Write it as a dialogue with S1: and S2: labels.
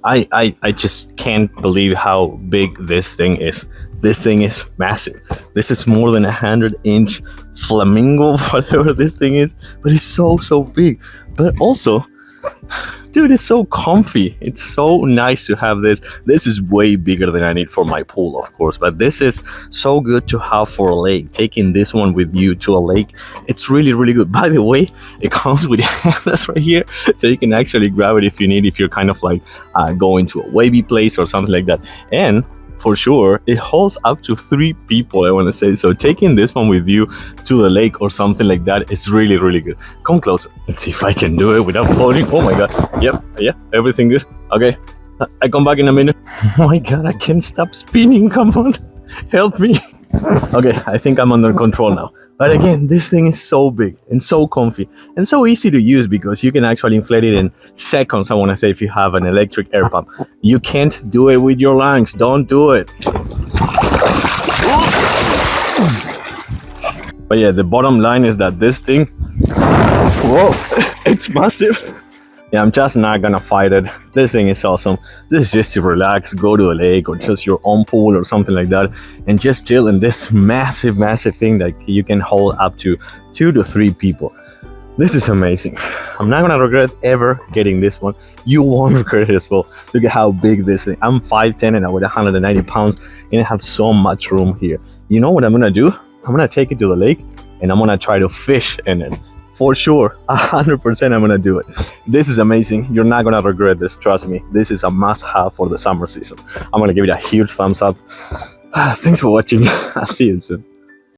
S1: I just can't believe how big this thing is. This thing is massive. This is more than 100-inch flamingo, whatever this thing is, but it's so big. But also, dude, it's so comfy. It's so nice to have this. This is way bigger than I need for my pool, of course, but this is so good to have for a lake. Taking this one with you to a lake, it's really good. By the way, it comes with handles right here, so you can actually grab it if you need, if you're kind of like going to a wavy place or something like that. And for sure, it holds up to 3 people, I want to say. So taking this one with you to the lake or something like that is really good. Come closer. Let's see if I can do it without floating. Oh my god. Yep, everything good. Okay, I come back in a minute. Oh my god, I can't stop spinning. Come on, help me. Okay, I think I'm under control now. But again, this thing is so big and so comfy and so easy to use because you can actually inflate it in seconds, I want to say, if you have an electric air pump. You can't do it with your lungs. Don't do it. But yeah, the bottom line is that this thing, whoa, it's massive. Yeah, I'm just not gonna fight it. This thing is awesome. This is just to relax, go to a lake or just your own pool or something like that, and just chill in this massive thing that you can hold up to 2 to 3 people. This is amazing. I'm not gonna regret ever getting this one. You won't regret it as well. Look at how big this thing. I'm 5'10" and I weigh 190 pounds, and I have so much room here. You know what I'm gonna do? I'm gonna take it to the lake and I'm gonna try to fish in it. For sure, 100% I'm gonna do it. This is amazing. You're not gonna regret this, trust me. This is a must-have for the summer season. I'm gonna give it a huge thumbs up. Thanks for watching. I'll see you soon.